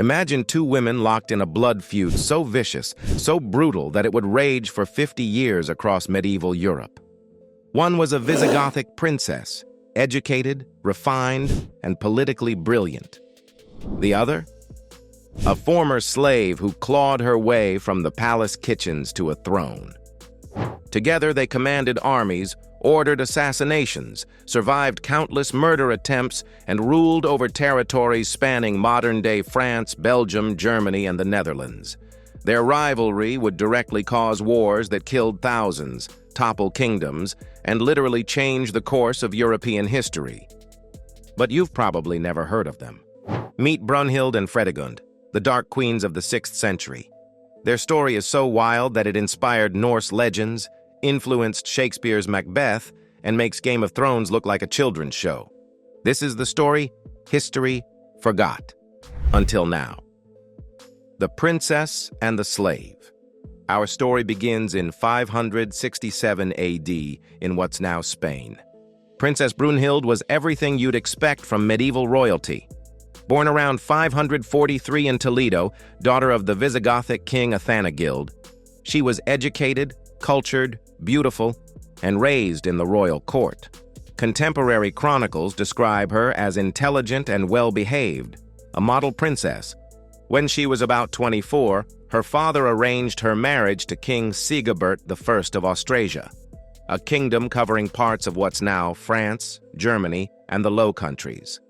Imagine two women locked in a blood feud so vicious, so brutal that it would rage for 50 years across medieval Europe. One was a Visigothic princess, educated, refined, and politically brilliant. The other? A former slave who clawed her way from the palace kitchens to a throne. Together they commanded armies, ordered assassinations, survived countless murder attempts, and ruled over territories spanning modern-day France, Belgium, Germany, and the Netherlands. Their rivalry would directly cause wars that killed thousands, topple kingdoms, and literally change the course of European history. But you've probably never heard of them. Meet Brunhilda and Fredegund, the Dark Queens of the 6th century. Their story is so wild that it inspired Norse legends, influenced Shakespeare's Macbeth, and makes Game of Thrones look like a children's show. This is the story history forgot. Until now. The Princess and the Slave. Our story begins in 567 AD in what's now Spain. Princess Brunhilde was everything you'd expect from medieval royalty. Born around 543 in Toledo, daughter of the Visigothic king Athanagild, she was educated, cultured, beautiful, and raised in the royal court. Contemporary chronicles describe her as intelligent and well-behaved, a model princess. When she was about 24, her father arranged her marriage to King Sigebert I of Austrasia, a kingdom covering parts of what's now France, Germany, and the Low Countries.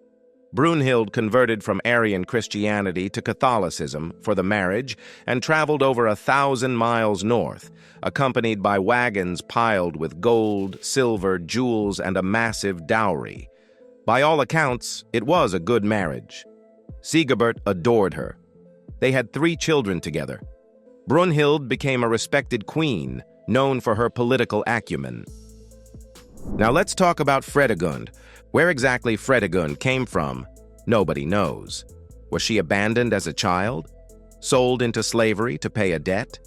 Brunhilde converted from Arian Christianity to Catholicism for the marriage and traveled over 1,000 miles north, accompanied by wagons piled with gold, silver, jewels, and a massive dowry. By all accounts, it was a good marriage. Sigebert adored her. They had 3 children together. Brunhilde became a respected queen, known for her political acumen. Now let's talk about Fredegund. Where exactly Fredegund came from, nobody knows. Was she abandoned as a child? Sold into slavery to pay a debt?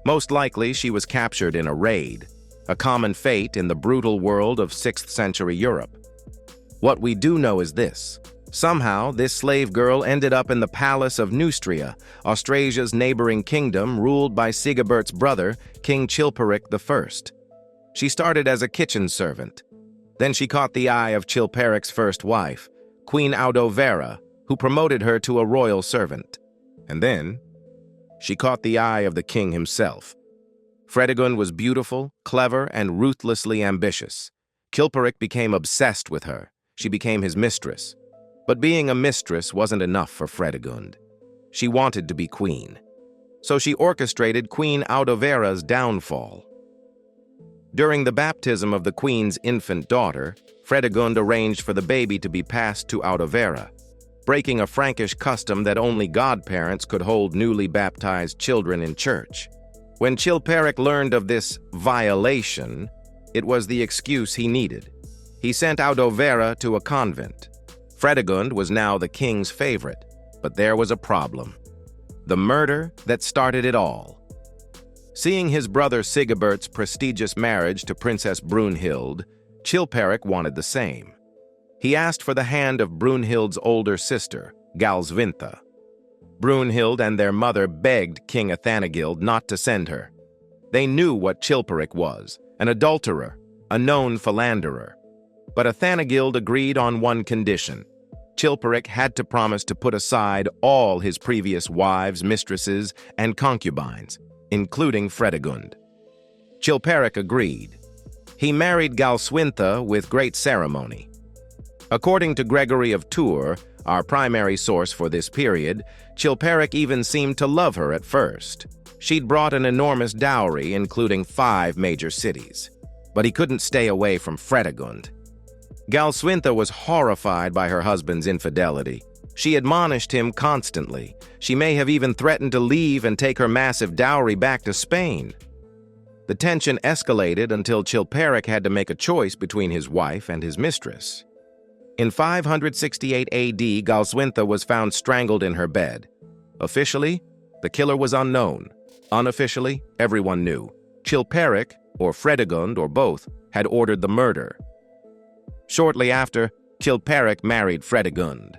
Most likely she was captured in a raid, a common fate in the brutal world of 6th century Europe. What we do know is this. Somehow, this slave girl ended up in the palace of Neustria, Austrasia's neighboring kingdom ruled by Sigebert's brother, King Chilperic I. She started as a kitchen servant. Then she caught the eye of Chilperic's first wife, Queen Audovera, who promoted her to a royal servant. And then, she caught the eye of the king himself. Fredegund was beautiful, clever, and ruthlessly ambitious. Chilperic became obsessed with her. She became his mistress. But being a mistress wasn't enough for Fredegund. She wanted to be queen. So she orchestrated Queen Audovera's downfall. During the baptism of the queen's infant daughter, Fredegund arranged for the baby to be passed to Audovera, breaking a Frankish custom that only godparents could hold newly baptized children in church. When Chilperic learned of this violation, it was the excuse he needed. He sent Audovera to a convent. Fredegund was now the king's favorite, but there was a problem. The murder that started it all. Seeing his brother Sigebert's prestigious marriage to Princess Brunhilde, Chilperic wanted the same. He asked for the hand of Brunhilde's older sister, Galsvintha. Brunhilde and their mother begged King Athanagild not to send her. They knew what Chilperic was, an adulterer, a known philanderer. But Athanagild agreed on one condition. Chilperic had to promise to put aside all his previous wives, mistresses, and concubines, including Fredegund. Chilperic agreed. He married Galsvintha with great ceremony. According to Gregory of Tours, our primary source for this period, Chilperic even seemed to love her at first. She'd brought an enormous dowry, including 5 major cities. But he couldn't stay away from Fredegund. Galsvintha was horrified by her husband's infidelity. She admonished him constantly. She may have even threatened to leave and take her massive dowry back to Spain. The tension escalated until Chilperic had to make a choice between his wife and his mistress. In 568 AD, Galsvintha was found strangled in her bed. Officially, the killer was unknown. Unofficially, everyone knew. Chilperic, or Fredegund, or both, had ordered the murder. Shortly after, Chilperic married Fredegund.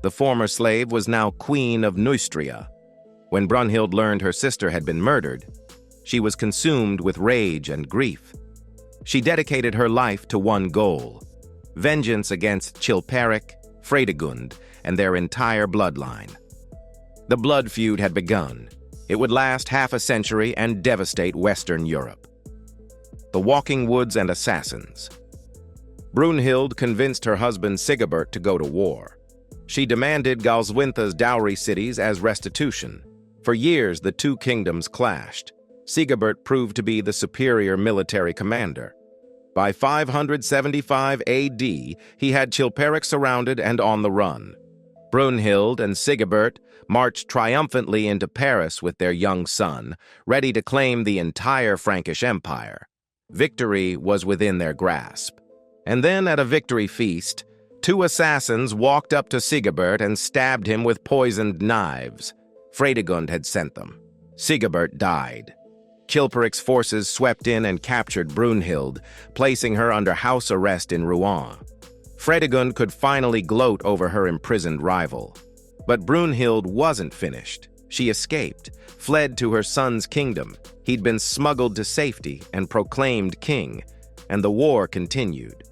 The former slave was now Queen of Neustria. When Brunhild learned her sister had been murdered, she was consumed with rage and grief. She dedicated her life to one goal: vengeance against Chilperic, Fredegund, and their entire bloodline. The blood feud had begun. It would last half a century and devastate Western Europe. The Walking Woods and Assassins. Brunhild convinced her husband Sigebert to go to war. She demanded Galswintha's dowry cities as restitution. For years, the two kingdoms clashed. Sigebert proved to be the superior military commander. By 575 AD, he had Chilperic surrounded and on the run. Brunhild and Sigebert marched triumphantly into Paris with their young son, ready to claim the entire Frankish Empire. Victory was within their grasp. And then, at a victory feast, two assassins walked up to Sigebert and stabbed him with poisoned knives. Fredegund had sent them. Sigebert died. Chilperic's forces swept in and captured Brunhild, placing her under house arrest in Rouen. Fredegund could finally gloat over her imprisoned rival. But Brunhild wasn't finished. She escaped, fled to her son's kingdom. He'd been smuggled to safety and proclaimed king, and the war continued.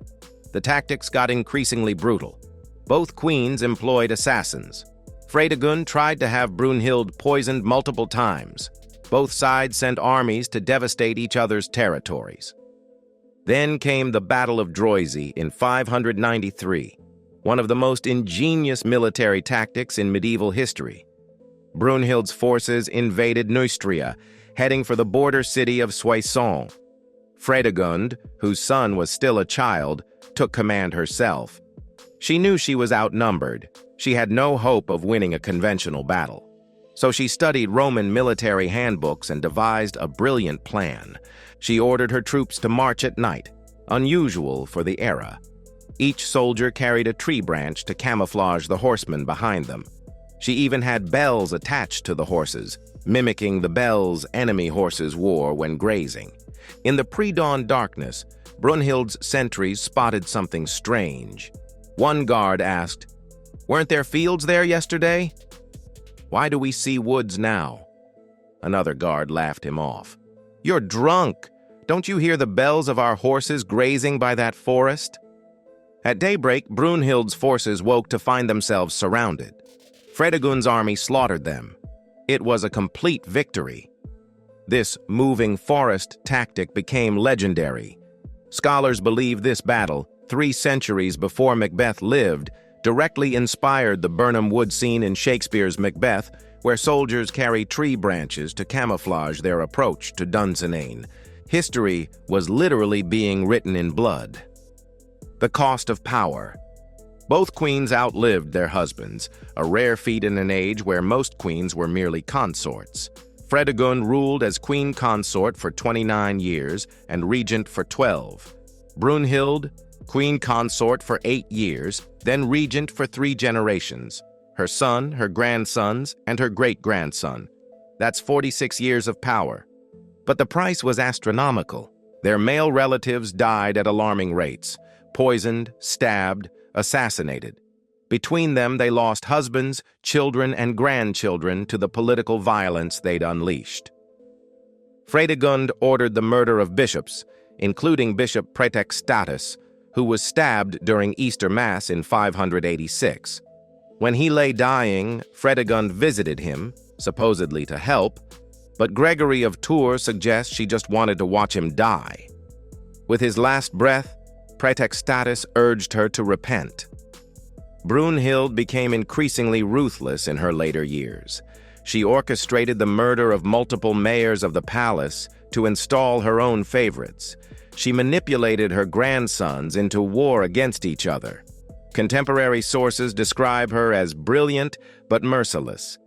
The tactics got increasingly brutal. Both queens employed assassins. Fredegund tried to have Brunhild poisoned multiple times. Both sides sent armies to devastate each other's territories. Then came the Battle of Droisi in 593, one of the most ingenious military tactics in medieval history. Brunhild's forces invaded Neustria, heading for the border city of Soissons. Fredegund, whose son was still a child, took command herself. She knew she was outnumbered. She had no hope of winning a conventional battle. So she studied Roman military handbooks and devised a brilliant plan. She ordered her troops to march at night, unusual for the era. Each soldier carried a tree branch to camouflage the horsemen behind them. She even had bells attached to the horses, mimicking the bells enemy horses wore when grazing. In the pre-dawn darkness, Brunhild's sentries spotted something strange. One guard asked, "Weren't there fields there yesterday? Why do we see woods now?" Another guard laughed him off. "You're drunk. Don't you hear the bells of our horses grazing by that forest?" At daybreak, Brunhild's forces woke to find themselves surrounded. Fredegund's army slaughtered them. It was a complete victory. This moving forest tactic became legendary. Scholars believe this battle, 3 centuries before Macbeth lived, directly inspired the Birnam Wood scene in Shakespeare's Macbeth, where soldiers carry tree branches to camouflage their approach to Dunsinane. History was literally being written in blood. The cost of power. Both queens outlived their husbands, a rare feat in an age where most queens were merely consorts. Fredegund ruled as queen consort for 29 years and regent for 12. Brunhild, queen consort for 8 years, then regent for 3 generations. Her son, her grandsons, and her great-grandson. That's 46 years of power. But the price was astronomical. Their male relatives died at alarming rates, poisoned, stabbed, assassinated. Between them, they lost husbands, children, and grandchildren to the political violence they'd unleashed. Fredegund ordered the murder of bishops, including Bishop Pretextatus, who was stabbed during Easter Mass in 586. When he lay dying, Fredegund visited him, supposedly to help, but Gregory of Tours suggests she just wanted to watch him die. With his last breath, Pretextatus urged her to repent. Brunhild became increasingly ruthless in her later years. She orchestrated the murder of multiple mayors of the palace to install her own favorites. She manipulated her grandsons into war against each other. Contemporary sources describe her as brilliant but merciless.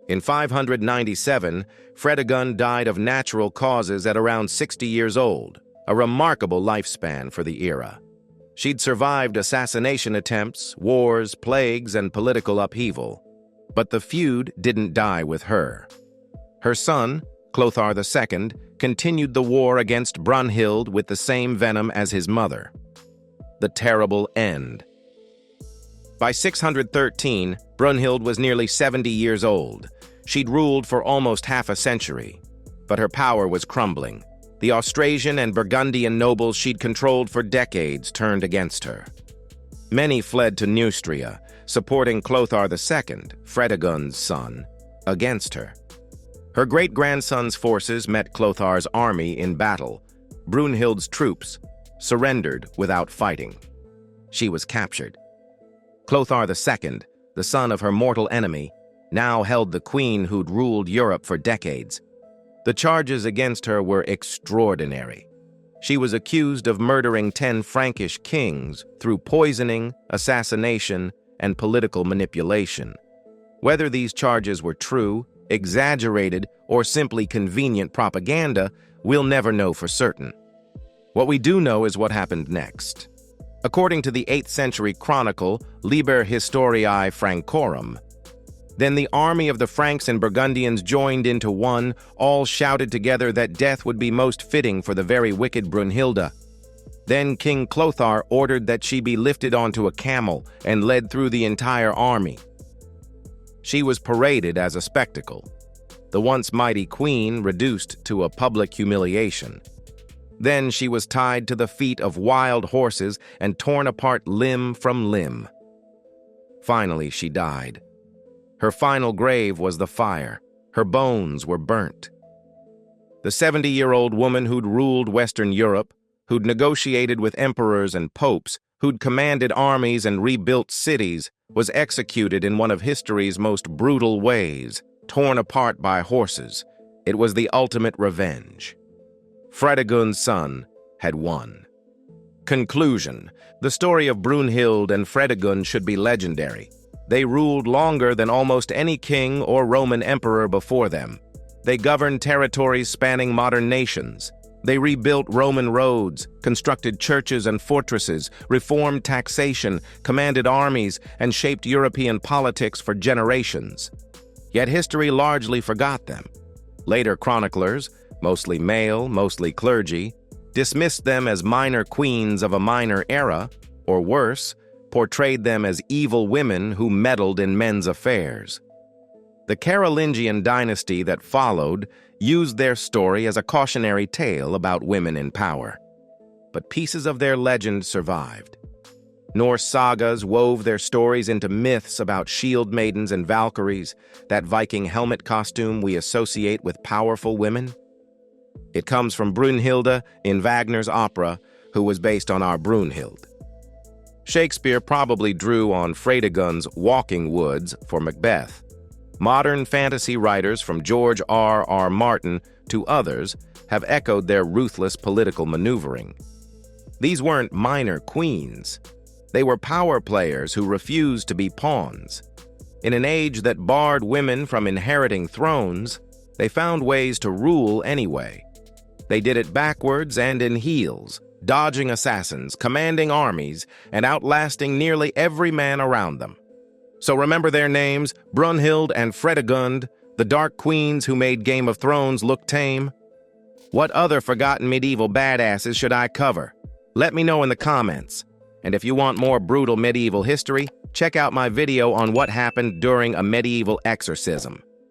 In 597, Fredegund died of natural causes at around 60 years old, a remarkable lifespan for the era. She'd survived assassination attempts, wars, plagues, and political upheaval. But the feud didn't die with her. Her son, Clothar II, continued the war against Brunhild with the same venom as his mother. The terrible end. By 613, Brunhild was nearly 70 years old. She'd ruled for almost half a century, but her power was crumbling. The Austrasian and Burgundian nobles she'd controlled for decades turned against her. Many fled to Neustria, supporting Clothar II, Fredegund's son, against her. Her great-grandson's forces met Clothar's army in battle. Brunhild's troops surrendered without fighting. She was captured. Clothar II, the son of her mortal enemy, now held the queen who'd ruled Europe for decades. The charges against her were extraordinary. She was accused of murdering 10 Frankish kings through poisoning, assassination, and political manipulation. Whether these charges were true, exaggerated, or simply convenient propaganda, we'll never know for certain. What we do know is what happened next. According to the 8th century chronicle Liber Historiae Francorum, then the army of the Franks and Burgundians joined into one, all shouted together that death would be most fitting for the very wicked Brunhilda. Then King Clothar ordered that she be lifted onto a camel and led through the entire army. She was paraded as a spectacle, the once mighty queen reduced to a public humiliation. Then she was tied to the feet of wild horses and torn apart limb from limb. Finally, she died. Her final grave was the fire. Her bones were burnt. The 70-year-old woman who'd ruled Western Europe, who'd negotiated with emperors and popes, who'd commanded armies and rebuilt cities, was executed in one of history's most brutal ways, torn apart by horses. It was the ultimate revenge. Fredegund's son had won. Conclusion: the story of Brunhild and Fredegund should be legendary. They ruled longer than almost any king or Roman emperor before them. They governed territories spanning modern nations. They rebuilt Roman roads, constructed churches and fortresses, reformed taxation, commanded armies, and shaped European politics for generations. Yet history largely forgot them. Later chroniclers, mostly male, mostly clergy, dismissed them as minor queens of a minor era, or worse, portrayed them as evil women who meddled in men's affairs. The Carolingian dynasty that followed used their story as a cautionary tale about women in power. But pieces of their legend survived. Norse sagas wove their stories into myths about shield maidens and Valkyries, that Viking helmet costume we associate with powerful women. It comes from Brunhilde in Wagner's opera, who was based on our Brunhild. Shakespeare probably drew on Fredegund's walking woods for Macbeth. Modern fantasy writers from George R.R. Martin to others have echoed their ruthless political maneuvering. These weren't minor queens. They were power players who refused to be pawns. In an age that barred women from inheriting thrones, they found ways to rule anyway. They did it backwards and in heels, dodging assassins, commanding armies, and outlasting nearly every man around them. So remember their names, Brunhild and Fredegund, the Dark Queens who made Game of Thrones look tame. What other forgotten medieval badasses should I cover? Let me know in the comments. And if you want more brutal medieval history, check out my video on what happened during a medieval exorcism.